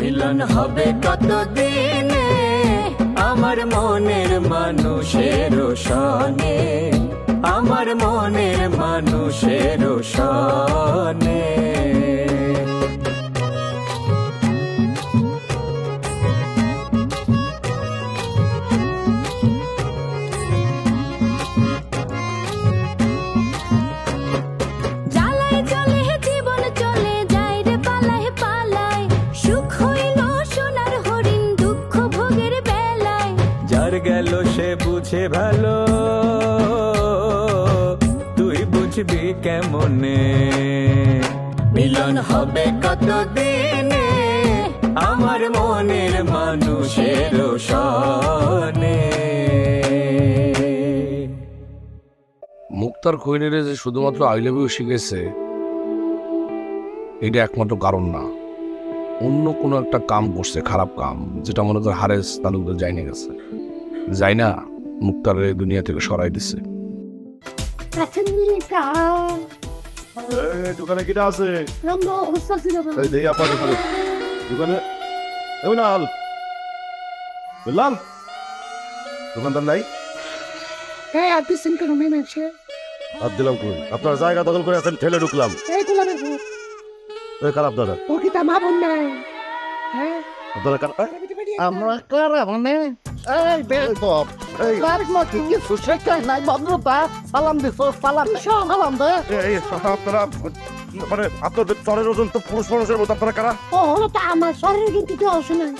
মিলন হবে কতদিনে আমার মনের মানুষের সনে, আমার মনের মানুষের সনে। গেল সে বুঝে ভালো, তুই বুঝবি কেমনে। মিলন হবে কতদিনে আমার মনের মানুষের সনে। মুক্তার খৈনিরে যে শুধুমাত্র আই লাভ ইউ শিখেছে এটা একমাত্র কারণ না, অন্য কোনো একটা কাম করছে, খারাপ কাম, যেটা মনে করে হারেস তালুকদার যাইনে গেছে, যাই না মুক্তার দুনিয়া থেকে সরাই দিছে। দোকানে কিটা আছে? দোকানদার নাই? আপনার জায়গা দখল করে আছেন, ঠেলে ঢুকলাম। খারাপ দাদা আমরা কারা মানে আপনারা মানে আপনাদের চরের ওজন তো পুরুষ মানুষের মতো, আপনারা কারা? আমার শরীর কিন্তু অসুখ নাই।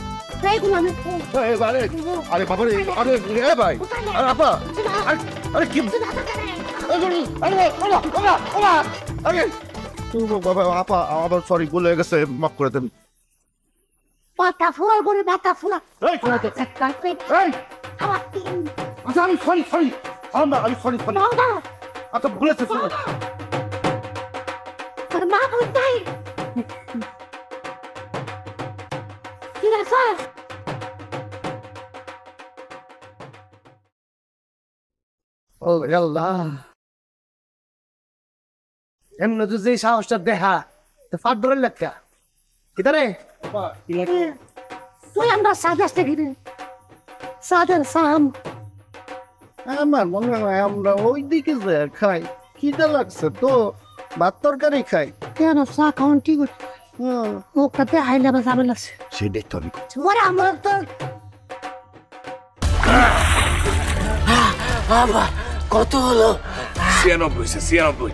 আরে বাবা রে, আরে ভাই, আরে আপা, আরে কি বাবা আপা, আমার সরি ভুল হয়ে গেছে, মাফ করে দেন। পাতা ফুলা করে পাতা ফুলা। আমি সরি সরি, আমি সরি সরি, আচ্ছা ভুলেছে। মা বলতাই ঠিক আছে। ও আল্লাহ, এমন তো যে সাহসটা দেখা তো ফাট ধরে লেখা কিতারে তুই আমরা সাজাসতে গিয়ে সাজার সাম। আমার মনে হয় আমরা ওই দিকে যে খাই, খিদে লাগছে তো ভাত তরকারি খাই। কেন চা খাওয়ান ঠিক ওটাতে হাইলে আমার ঝামেলা আছে, সেটাই তো আমি ওরা আমার তো বাবা কত হলো? 96 96।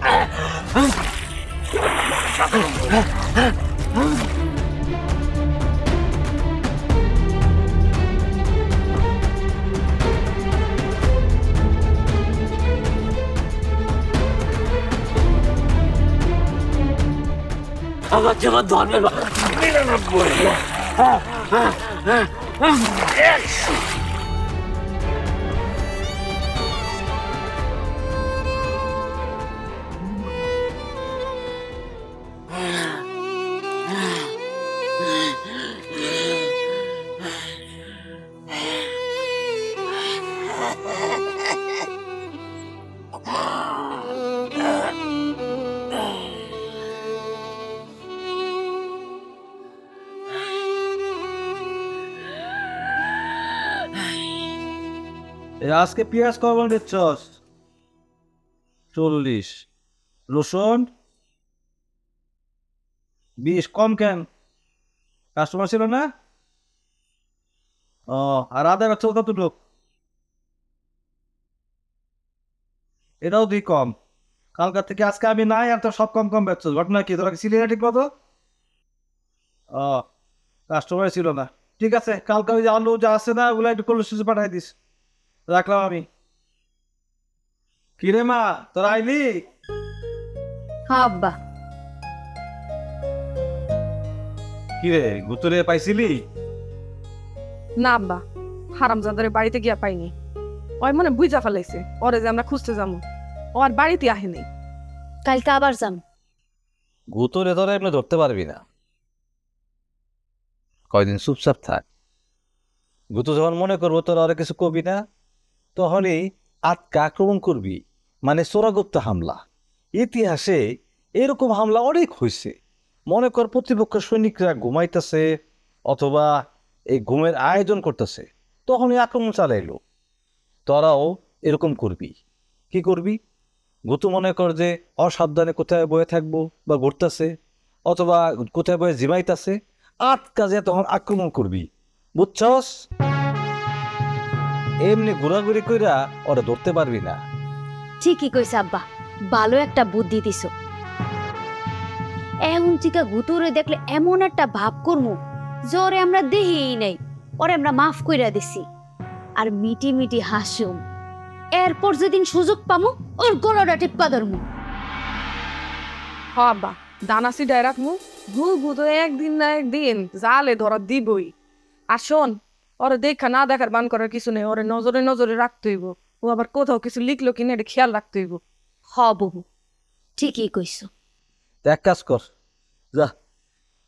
আমার যেমন ধর্মের 99। আজকে পেঁয়াজ কখন দিচ্ছস? 40। রসুন 20। কম কেন? কাস্টমার ছিল না? ও, আর আদা রাখছো কতটুক? এটাও দিই কম। কালকার থেকে আজকে আমি নাই, আর তো সব কম কম বেচছস। ঘটনা কি, তোরা কি ছিলি না ঠিক মতো? ও, কাস্টমার ছিল না, ঠিক আছে। কালকে ওই যে আলু যা আছে না, ওগুলো একটু কোল্ড স্টোরেজে পাঠাই দিস, রাখলাম আমি। কিরে মা, তোরা আইলি? আব্বা কিরে গুতুরে পাইছিলি? না আব্বা, হারামজাদারে বাড়িতে গিয়া পাইনি। ওই মনে বুঝা ফেলাইছে ওরে যে আমরা খুঁজতে যাবো, ও আর বাড়িতে আহেনি। কালকে আবার যাম। গুতুরে তোরা এমনি ধরতে পারবি না, কয়দিন চুপচাপ থাক। গুতু যখন মনে করবো তোরা আর কিছু কবি না, তখনই আটকা আক্রমণ করবি, মানে চোরাগুপ্ত হামলা। ইতিহাসে এরকম হামলা অনেক হয়েছে। মনে কর প্রতিপক্ষ সৈনিকরা ঘুমাইতেছে, অথবা এই ঘুমের আয়োজন করতেছে, তখনই আক্রমণ চালাইলো। তোরাও এরকম করবি। কি করবি? গতু মনে কর যে অসাবধানে কোথায় বয়ে থাকবো বা ঘুরতেছে, অথবা কোথায় বয়ে জিমাইতেছে, কাজে তখন আক্রমণ করবি, বুঝছস? এমনি ঘোরাঘুরি কইরা ওরা ধরতে পারবি না। ঠিকই কইছে আব্বা, ভালো একটা বুদ্ধি দিছ। এখন থেকে গুতুরে দেখলে এমন একটা ভাব করমু যে ওরে আমরা দেখিই নাই, ওরে আমরা মাফ কইরা দিছি। আর মিটি মিটি হাসুম, এরপর যেদিন সুযোগ পামু ওর গলাটা টিপ্পা ধরমু। হ আব্বা, দানাসি ডাই রাখমু, ঘু তো একদিন না একদিন জালে ধরা দিবই। আর শোন, ওরে দেখা না দেখার বান করার কিছু নেই, ওরে নজরে নজরে রাখতে হইব। ও আবার কোথাও কিছু লিখলো কিনা এটা খেয়াল রাখতে হইব। হ বহু, ঠিকই কইছ। এক কাজ কর, যা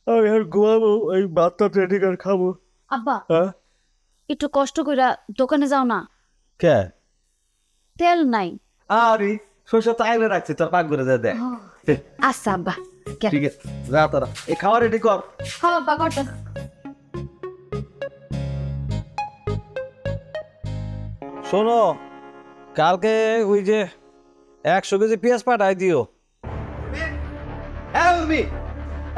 আমি আর ঘুমাবো, এই ভাতটা রেডি করে খাবো। আব্বা হ্যাঁ একটু কষ্ট কইরা দোকানে যাও না, কে? তেল নাই। আরে শস্য তো আইলে রাখছি, তোর পাক করে যা দেখ। আচ্ছা আব্বা, ঠিক আছে, যা তোরা এই খাওয়া রেডি কর। হ্যাঁ আব্বা করতে। শোনো, কালকে ওই যে 100 কেজি পেঁয়াজ পাঠাই দিও। হেলমি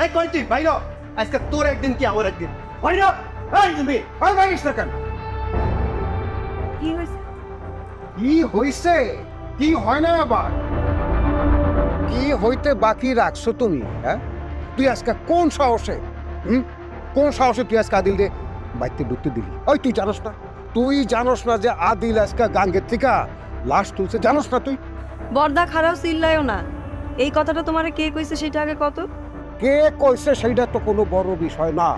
এই কই তুই বাইরে আজকে তোর একদিন কি আমার একদিন বাইরে এই তুমি ওই বাইরে কেন কি হয়েছে? কি হইছে? কি হয় না আবার? কি হইতে বাকি রাখছো তুমি? হ্যাঁ, তুই আজকে কোন সাহসে কোন সাহসে তুই আজকে আদিল রে বাইতে ঢুকতে দিলি? ওই তুই জানোস না? তুই জানোস না যে আদিল আজকে গাঙ্গের থেকে লাশ তুলছে? জানোস না তুই? বর্দা খারাপ চিল্লায়ও না। এই কথাটা তোমারে কে কইছে সেটা আগে কত? কে কইছে সেইটা তো কোনো বড় বিষয় না,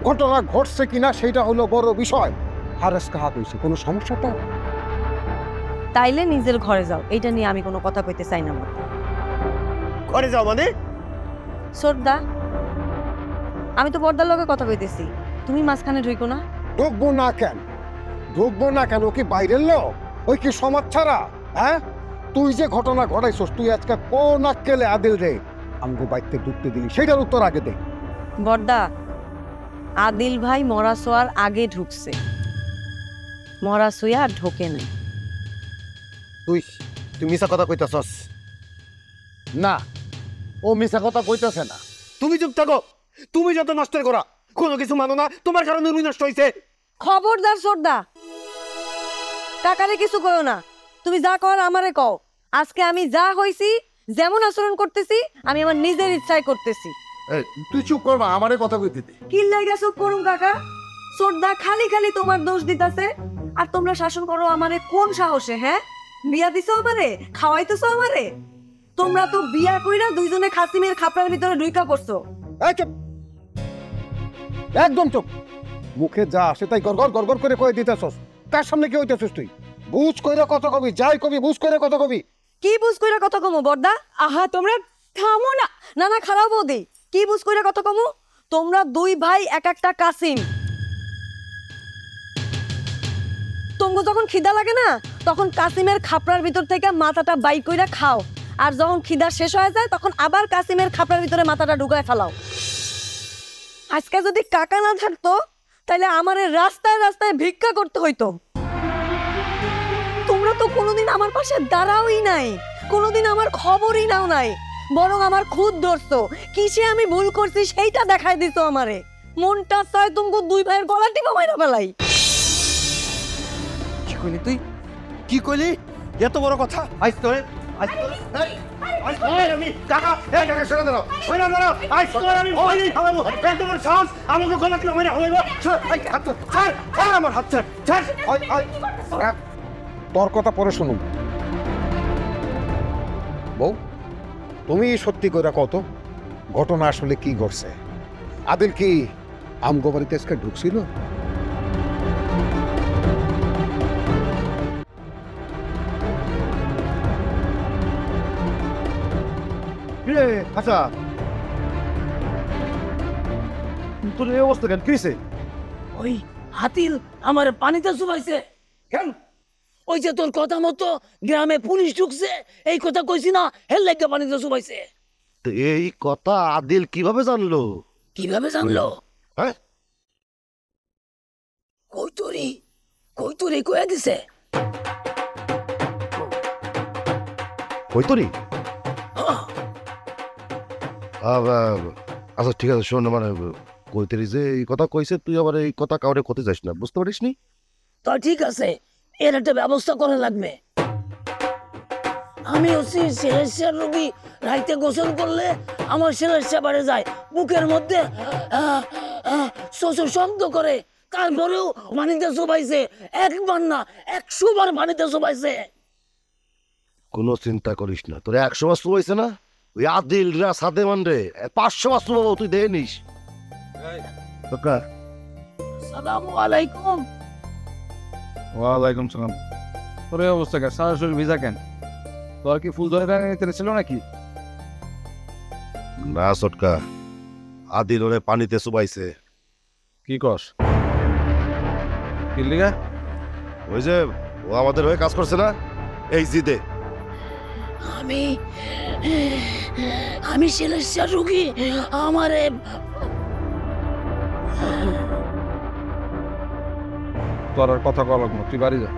ঘটনা ঘটছে কিনা সেইটা হলো বড় বিষয়। হারেস কাহা কইছে, কোনো সমস্যা তো? তাইলে নিজের ঘরে যাও, এটা নিয়ে আমি কোনো কথা কইতে চাই না। ঘরে যাও মানে? শ্রদ্ধা, আমি তো বর্দার লগে কথা কইতেছি, তুমি মাঝখানে ঢুকো না। ঢুকবো না কেন? ঢুকবো না কেন? কি বাইরের লোক? ওই কি সমাজ ছাড়া? হ্যাঁ, তুই যে ঘটনা ঘটাইছস, তুই আজকে কোন আক্কেলে আদিল রে আমগো বাইতে ঢুকতে দিলি, সেইটার উত্তর আগে দে। বর্দা, আদিল ভাই মরা সোয়ার আগে ঢুকছে, মরা সোয়া আর ঢোকে নাই। তুই মিছা কথা কইতাছস না, ও মিছা কথা কইতেছে না। তুমি চুপ থাকো। তুমি যত নষ্ট করা, কোনো কিছু মানো না, তোমার কারণে রুই নষ্ট হইছে। খবরদার শ্রদ্ধা, কাকারে কিছু কইও না। তুমি যা কর আমারে কও। আজকে আমি যা হইছি, যেমন আচরণ করতেছি, আমি আমার নিজের ইচ্ছায় করতেছি। তুই চুপ করবা, আমারে কথা কইতে দে। কি লাগা চুপ করুন কাকা? শ্রদ্ধা খালি খালি তোমার দোষ দিতাছে, আর তোমরা শাসন করো আমারে কোন সাহসে? হ্যাঁ, বিয়া দিছো আমারে, খাওয়াইতেছো আমারে। তোমরা তো বিয়া কইরা দুইজনে খাসিমের খাপড়ার ভিতরে ঢুইকা পড়ছো। এই চুপ, একদম চুপ। মুখে যা আসে তাই গড়গড় গড়গড় করে কয়ে দিতেছস। কার সামনে কি হইতেছস তুই? বুঝ কইরা কত কবি, যাই কবি বুঝ কইরা কত কবি। কি বুঝ কইরা কত কমু বর্দা? আহা তোমরা থামো না। না না, খারাপ বৌদি, কি বুঝ কইরা কত কমু? তোমরা দুই ভাই এক একটা কাসিম। তোমগো যখন খিদা লাগে না, তখন কাসিমের খাপড়ার ভিতর থেকে মাথাটা বাই কইরা খাও, আর যখন খিদা শেষ হয়ে যায় তখন আবার কাসিমের খাপড়ার ভিতরে মাথাটা ঢুকায় ফেলাও। আজকে যদি কাকা না থাকতো, তাহলে আমারে রাস্তায় রাস্তায় ভিক্ষা করতে হইতো। তোমরা তো কোনোদিন আমার পাশে দাঁড়াওই নাই, কোনোদিন আমার খবরই নাও নাই, বরং আমার খুদ ধরছো। কিসে আমি ভুল করছি সেইটা দেখাই দিছো আমারে। মনটা চায় তোমাকে দুই ভাইয়ের গলা টিপা মাইরা ফেলাই। কি কইলি তুই? কি কইলি? এত বড় কথা? আইস তোরে আমি কাকা, এই কাকা সরে দাঁড়াও, সরে দাঁড়াও। আইস তোরে আমি বলি খাওয়াবো। এত বড় সাহস, আমাকে গলা টিপা মাইরা হইবো। এই হাত ছাড়, ছাড় আমার হাত ছাড়, ছাড়। তোর কথা পরে শুনুন। বউ, তুমি সত্যি কইরা কত ঘটনা আসলে কি ঘটছে? আদিল কি আমগো বাড়িতে আজকে ঢুকছিল? রে আচ্ছা, তোর এই অবস্থা কেন? কিসে? ওই হাতিল আমার পানিতে চুবাইছে। কেন? ওই যে তোর কথা মতো গ্রামে পুলিশ ঢুকছে, এই কথা কইছি না, হেল লাগে পানিতে চুবাইছে। এই কথা আদিল কিভাবে জানলো? কিভাবে জানলো? হ্যাঁ, কইতুরি কয়ে দিছে। কৈতরি? আচ্ছা ঠিক আছে, শোন, মানে কৈতরি যে এই কথা কইছে, তুই আবার এই কথা কাউরে কতে যাস না, বুঝতে পারিস নি? তা ঠিক আছে, এর একটা ব্যবস্থা করা লাগবে। আমি হচ্ছি সেলেস্টার রোগী, রাইতে গোসল করলে আমার সেলেস্টা বাড়ে যায়, বুকের মধ্যে শ্বশুর শব্দ করে, তারপরেও পানিতে চুবাইছে, একবার না 100 বার পানিতে চুবাইছে। কোনো চিন্তা করিস না, তোর 100 বার হয়েছে না, ওই আদিল রা সাদে মানরে 500 বার পাবো, তুই দেখে নিস। আসসালামু আলাইকুম। ওয়ালাইকুম সালাম। তোর এই অবস্থা কেন? সারা শরীর ভিজা কেন? তোর কি ফুল ধরে নিতে ছিল নাকি? না সটকা, আদিল ওরে পানিতে চুবাইছে। কি কস? কি লিগা? ওই যে ও আমাদের হয়ে কাজ করছে না, এই জিদে। আমি সেলেস্টার রোগী, আমারে তোর আর কথা কল না, তুই বাড়ি যা,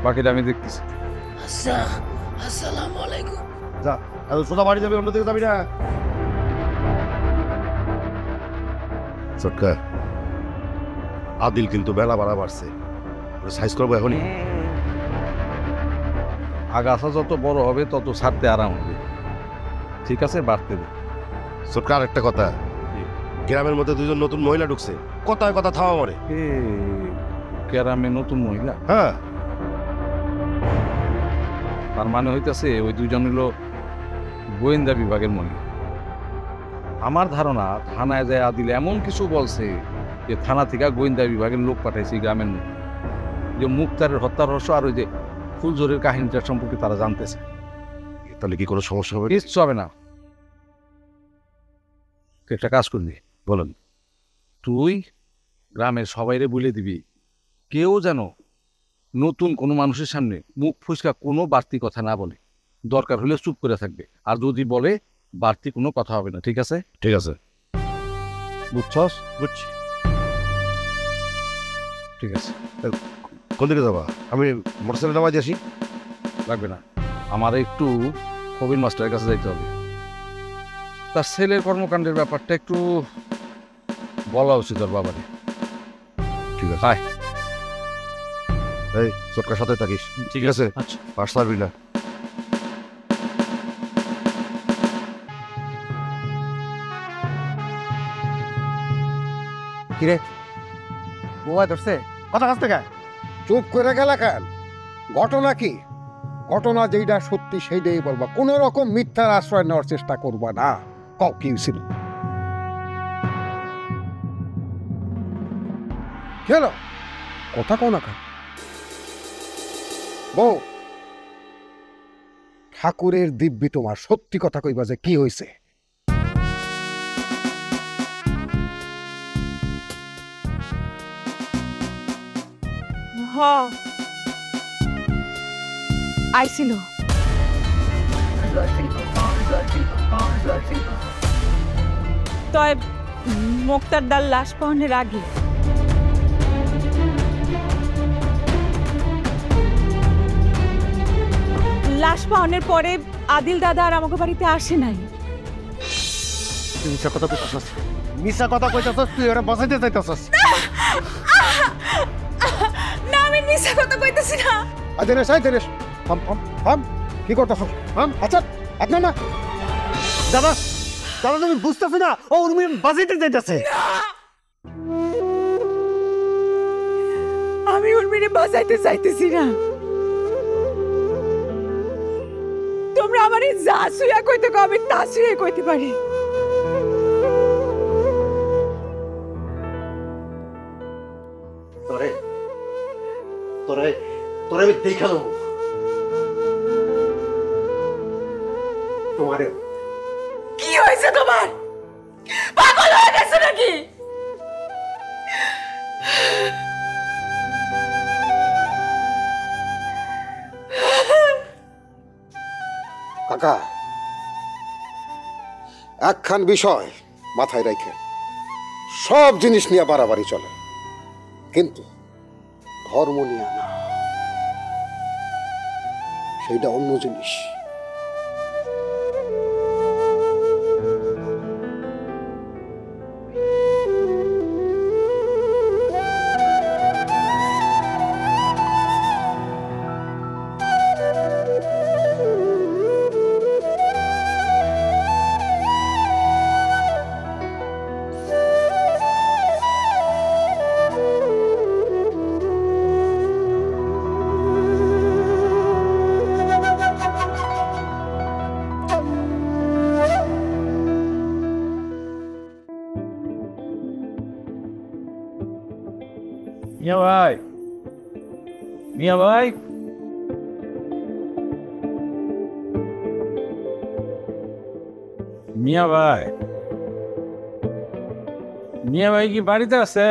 বাকিটা আমি দেখতেছি। আচ্ছা, আসসালামু আলাইকুম। যা, আর সোজা বাড়ি যাবি, অন্যদিকে যাবি না। সটকা, আদিল কিন্তু বেলা বাড়া বাড়ছে, সাইজ করবো এখনই। আগাছা যত বড় হবে তত ছাড়তে আরাম হবে, ঠিক আছে? বাড়তে দে। সটকা, আর একটা কথা, গ্রামের মধ্যে 2জন নতুন মহিলা ঢুকছে, কথায় কথা থামা মরে। গ্রামে নতুন মহিলা? হ্যাঁ। তার মানে হইতেছে ওই 2জন হলো গোয়েন্দা বিভাগের মহিলা। আমার ধারণা থানায় যায় আদিল এমন কিছু বলছে যে থানা থেকে গোয়েন্দা বিভাগের লোক পাঠাইছে গ্রামের মধ্যে, যে মুক্তারের হত্যার রহস্য আর ওই যে ফুলজোরের কাহিনীটা সম্পর্কে তারা জানতেছে। তাহলে কি কোনো সমস্যা হবে? কিচ্ছু হবে না। তুই একটা কাজ করবি, বলেন। তুই গ্রামের সবাইরে বলে দিবি, কেউ যেন নতুন কোনো মানুষের সামনে মুখ ফুসকা কোনো বাড়তি কথা না বলে, দরকার হলে চুপ করে থাকবে, আর যদি বলে বাড়তি কোনো কথা হবে না, ঠিক আছে? ঠিক আছে। বুঝছস? বুঝছি। ঠিক আছে। কোন দিকে যাবা? আমি মোটরসাইকেল নামাই দিয়ে আসি। লাগবে না, আমার একটু কবির মাস্টারের কাছে যাইতে হবে, তার ছেলের কর্মকাণ্ডের ব্যাপারটা একটু বলা উচিত ওর বাবারে। ঠিক আছে। হায়, এই চটকার সাথে থাকিস, ঠিক আছে? আচ্ছা। পাশ ছাড়বি না। কিরে বোয়া ধরছে কথা কাছ থেকে চুপ করে গেলা কেন? ঘটনা কি? ঘটনা যেটা সত্যি সেইটাই বলবা, কোন রকম মিথ্যার আশ্রয় নেওয়ার চেষ্টা করবা না। কও কি ছিল? কেন কথা কও না কেন? বউ, ঠাকুরের দিব্যি তোমার, সত্যি কথা কইবা যে কি হয়েছে? আইছিল। তয় মুক্তার ডাল লাশ পাওয়ানোর আগে লাশ পাওয়ানোর পরে আদিল দাদা আর আমাকে বাড়িতে আসে নাই। তুই মিশা কথা কইতাছস, মিশা কথা কইতাছস, তুই ওরা বসাইতে চাইতাছস। না, আমি মিশা কথা কইতাছি না। আদেরেশ আদেরেশ, থাম থাম থাম, কি করতাছস? থাম, আচ্ছা আপনা না। দাদা দাদা, তুমি বুঝতেছ না, ও উর্মি বাজাইতে যাইতাছে। আমি উর্মিরে বাজাইতে চাইতেছি না। তোমরা আমারে যা শুয়া কইতে কও, আমি তা শুয়ে কইতে পারি। তোরে তোরে তোরে আমি দেখা দেবো তোমারে। কি হয়েছে তোমার? পাগল হয়ে গেছে নাকি? কাকা, একখান বিষয় মাথায় রেখে সব জিনিস নিয়ে বাড়াবাড়ি চলে, কিন্তু ধর্ম নিয়ে না, সেইটা অন্য জিনিস। মিয়া ভাই, মিয়া ভাই, মিয়া ভাই, মিয়া ভাই কি বাড়িতে আছে?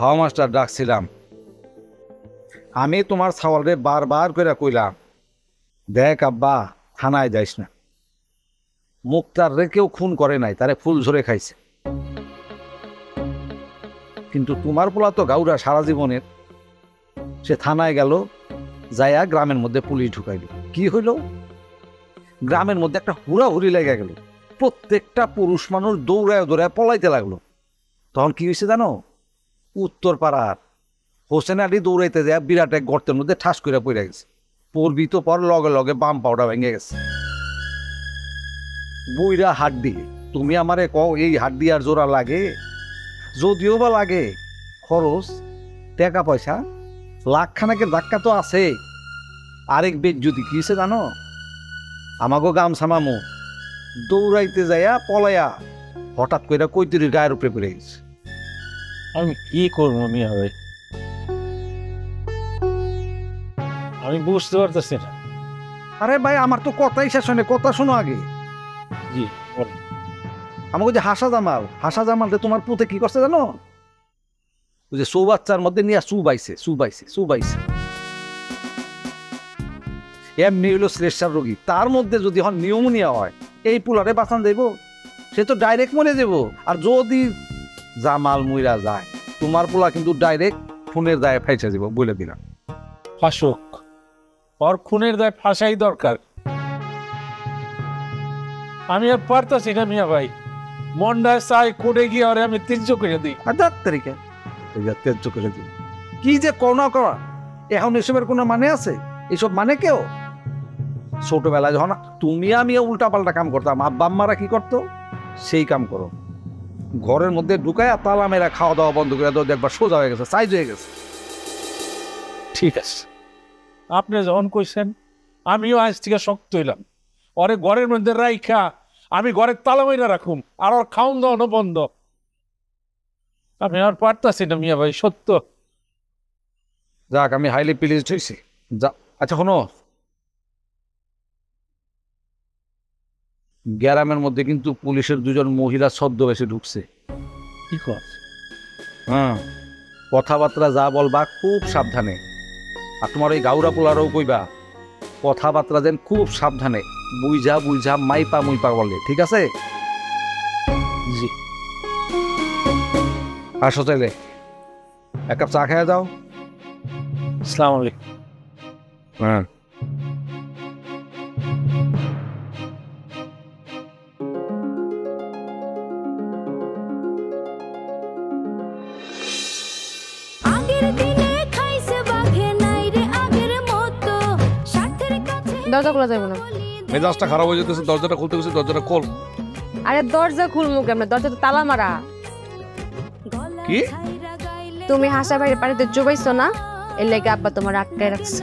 হাওয়া মাস্টার ডাকছিলাম। আমি তোমার ছাওয়ালরে বারবার করে কইলাম, দেখ আব্বা, থানায় যাইস না। মুক্তার রে কেউ খুন করে নাই, তারে ফুল ঝরে খাইছে। কিন্তু তোমার পোলা তো গাউরা সারা জীবনের, সে থানায় গেল, যাইয়া গ্রামের মধ্যে পুলিশ ঢুকাইল। কি হইল? গ্রামের মধ্যে একটা হুড়াহুড়ি লেগে গেল, প্রত্যেকটা পুরুষ মানুষ দৌড়ায় দৌড়ায় পলাইতে লাগলো। তখন কি হয়েছে জানো? উত্তর পাড়ার হোসেন আলী দৌড়াইতে যায় বিরাট এক গর্তের মধ্যে ঠাস করে পড়ে গেছে। পড়বি তো পর, লগে লগে বাম পাউডা ভেঙে গেছে। বুইরা হাড্ডি, তুমি আমারে কও এই হাড্ডি আর জোড়া লাগে? যদিও বা লাগে, খরচ টাকা পয়সা লাখখানাকের ধাক্কা তো আছে। আরেক বেদ যদি কি হয়েছে জানো? আমাগো গামছা মামু দৌড়াইতে যাইয়া পলাইয়া হঠাৎ করে কৈতুরির গায়ের উপরে পড়ে গেছে। আমি কি করবো মিয়া ভাই, আমি বুঝতে পারতেছি না। আরে ভাই, আমার তো কথাই শেষ হয় না, কথা শোনো আগে। জি বলেন। আমাকে যে হাসা জামালটা তোমার পুতে কি করছে জানো? ওই যে চৌবাচ্চার মধ্যে নিয়ে চুবাইছে। এমনি হইলো শ্লেষার রোগী, তার মধ্যে যদি হন নিউমোনিয়া হয়, এই পুলারে বাঁচান দেব? সে তো ডাইরেক্ট মরে যাব। আর যদি জামাল মুইরা যায়, তোমার পোলা কিন্তু ডাইরেক্ট খুনের দায়ে ফাইসা যাব, বলে দিলাম। ফাঁসক, ওর খুনের দায় ফাঁসাই দরকার। আমি আর পারতাছি না মিয়া ভাই, মন্ডায় চাই কোর্টে গিয়ে ওরে আমি 300 করে দিই। আর 10 তারিখে 300 করে দিই। কি যে করোনা করা, এখন এসবের কোনো মানে আছে? এসব মানে কেউ? ছোটবেলায় যখন তুমি আমি উল্টা পাল্টা কাম করতাম, আব্বা আম্মারা কি করতো সেই কাম করো। ঘরের মধ্যে ঢুকায় তালা মেরা খাওয়া দাওয়া বন্ধ করে দাও, দেখবা সোজা হয়ে গেছে, সাইজ হয়ে গেছে। ঠিক আছে, আপনি যখন কইছেন আমিও আজ থেকে শক্ত হইলাম। ওরে ঘরের মধ্যে রাইখা আমি ঘরের তালা মেরা রাখুম, আর ওর খাওন দাওয়ানো বন্ধ। আমি আর পারতাছি না মিয়া ভাই, সত্য। যাক, আমি হাইলি প্লিজড হয়েছি। যা, আচ্ছা শোনো, গ্রামের মধ্যে কিন্তু পুলিশের 2জন মহিলা ছদ্মবেশে ঢুকছে। কি কর? হ্যাঁ, কথাবার্তা যা বলবা খুব সাবধানে। আর তোমার ওই গাউরা পোলারও কইবা কথাবার্তা যেন খুব সাবধানে, বুঝা মাইপা মুইপা বলে, ঠিক আছে? জি। আসো চাইলে এক কাপ চা খেয়ে যাও। আসসালামু আলাইকুম। হ্যাঁ, দরজা খোলা যাবে না। মেজাজটা খারাপ হয়ে যেতেছে, দরজাটা খুলতে গেছে, দরজাটা খোল। আরে দরজা খুলমু কেমনে? দরজা তো তালা মারা। কি? তুমি হাসা বাইরে পানিতে চুবাইছো না, এর লেগে আব্বা তোমার আটকায় রাখছে।